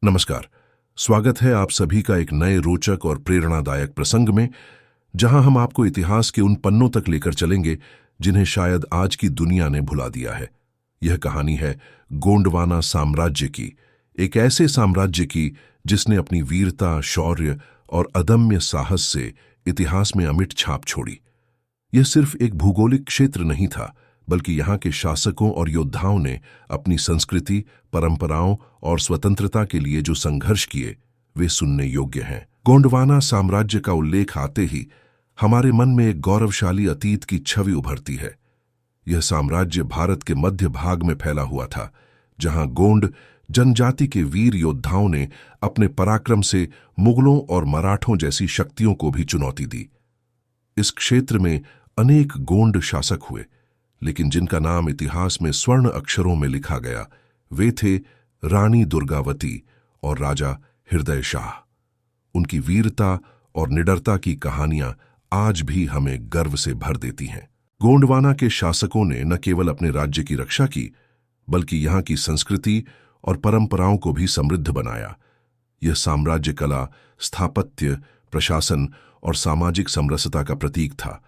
नमस्कार। स्वागत है आप सभी का एक नए रोचक और प्रेरणादायक प्रसंग में, जहां हम आपको इतिहास के उन पन्नों तक लेकर चलेंगे जिन्हें शायद आज की दुनिया ने भुला दिया है। यह कहानी है गोंडवाना साम्राज्य की, एक ऐसे साम्राज्य की जिसने अपनी वीरता, शौर्य और अदम्य साहस से इतिहास में अमिट छाप छोड़ी। यह सिर्फ एक भूगोलिक क्षेत्र नहीं था, बल्कि यहाँ के शासकों और योद्धाओं ने अपनी संस्कृति, परंपराओं और स्वतंत्रता के लिए जो संघर्ष किए, वे सुनने योग्य हैं। गोंडवाना साम्राज्य का उल्लेख आते ही हमारे मन में एक गौरवशाली अतीत की छवि उभरती है। यह साम्राज्य भारत के मध्य भाग में फैला हुआ था, जहां गोंड जनजाति के वीर योद्धाओं ने अपने पराक्रम से मुगलों और मराठों जैसी शक्तियों को भी चुनौती दी। इस क्षेत्र में अनेक गोंड शासक हुए, लेकिन जिनका नाम इतिहास में स्वर्ण अक्षरों में लिखा गया, वे थे रानी दुर्गावती और राजा हृदय शाह। उनकी वीरता और निडरता की कहानियां आज भी हमें गर्व से भर देती हैं। गोंडवाना के शासकों ने न केवल अपने राज्य की रक्षा की, बल्कि यहाँ की संस्कृति और परंपराओं को भी समृद्ध बनाया। यह साम्राज्य कला, स्थापत्य, प्रशासन और सामाजिक समरसता का प्रतीक था।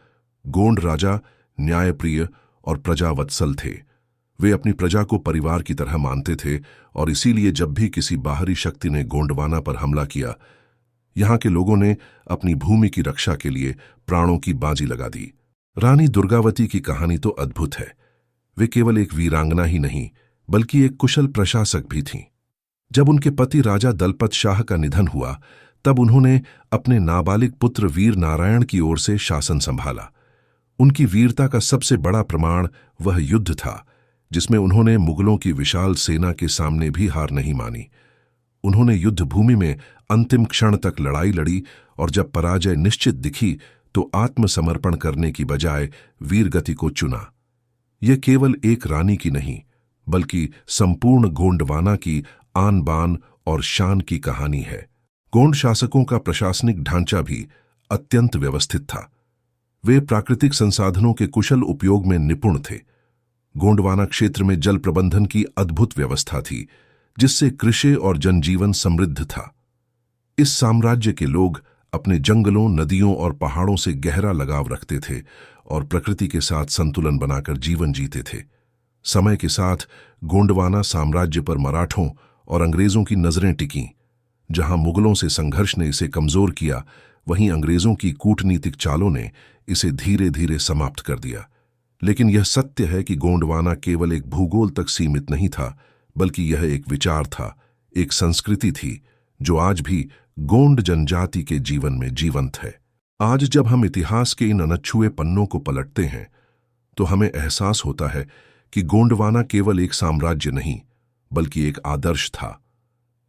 गोंड राजा न्यायप्रिय और प्रजावत्सल थे। वे अपनी प्रजा को परिवार की तरह मानते थे और इसीलिए जब भी किसी बाहरी शक्ति ने गोंडवाना पर हमला किया, यहाँ के लोगों ने अपनी भूमि की रक्षा के लिए प्राणों की बाजी लगा दी। रानी दुर्गावती की कहानी तो अद्भुत है। वे केवल एक वीरांगना ही नहीं, बल्कि एक कुशल प्रशासक भी थीं। जब उनके पति राजा दलपत शाह का निधन हुआ, तब उन्होंने अपने नाबालिग पुत्र वीर नारायण की ओर से शासन संभाला। उनकी वीरता का सबसे बड़ा प्रमाण वह युद्ध था, जिसमें उन्होंने मुगलों की विशाल सेना के सामने भी हार नहीं मानी। उन्होंने युद्ध भूमि में अंतिम क्षण तक लड़ाई लड़ी और जब पराजय निश्चित दिखी तो आत्मसमर्पण करने की बजाय वीरगति को चुना। यह केवल एक रानी की नहीं, बल्कि संपूर्ण गोंडवाना की आन बान और शान की कहानी है। गोंड शासकों का प्रशासनिक ढांचा भी अत्यंत व्यवस्थित था। वे प्राकृतिक संसाधनों के कुशल उपयोग में निपुण थे। गोंडवाना क्षेत्र में जल प्रबंधन की अद्भुत व्यवस्था थी, जिससे कृषि और जनजीवन समृद्ध था। इस साम्राज्य के लोग अपने जंगलों, नदियों और पहाड़ों से गहरा लगाव रखते थे और प्रकृति के साथ संतुलन बनाकर जीवन जीते थे। समय के साथ गोंडवाना साम्राज्य पर मराठों और अंग्रेजों की नजरें टिकीं। जहां मुगलों से संघर्ष ने इसे कमजोर किया, वहीं अंग्रेजों की कूटनीतिक चालों ने इसे धीरे धीरे समाप्त कर दिया। लेकिन यह सत्य है कि गोंडवाना केवल एक भूगोल तक सीमित नहीं था, बल्कि यह एक विचार था, एक संस्कृति थी, जो आज भी गोंड जनजाति के जीवन में जीवंत है। आज जब हम इतिहास के इन अनछुए पन्नों को पलटते हैं, तो हमें एहसास होता है कि गोंडवाना केवल एक साम्राज्य नहीं, बल्कि एक आदर्श था।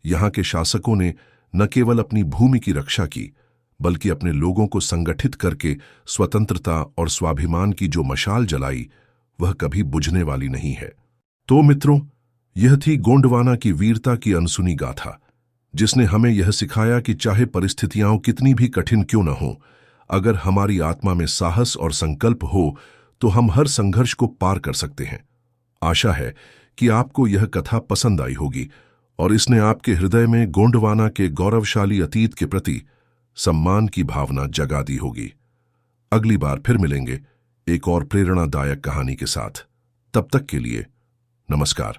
यहाँ के शासकों ने न केवल अपनी भूमि की रक्षा की, बल्कि अपने लोगों को संगठित करके स्वतंत्रता और स्वाभिमान की जो मशाल जलाई, वह कभी बुझने वाली नहीं है। तो मित्रों, यह थी गोंडवाना की वीरता की अनसुनी गाथा, जिसने हमें यह सिखाया कि चाहे परिस्थितियां कितनी भी कठिन क्यों न हो, अगर हमारी आत्मा में साहस और संकल्प हो, तो हम हर संघर्ष को पार कर सकते हैं। आशा है कि आपको यह कथा पसंद आई होगी और इसने आपके हृदय में गोंडवाना के गौरवशाली अतीत के प्रति सम्मान की भावना जगा दी होगी। अगली बार फिर मिलेंगे एक और प्रेरणादायक कहानी के साथ। तब तक के लिए नमस्कार।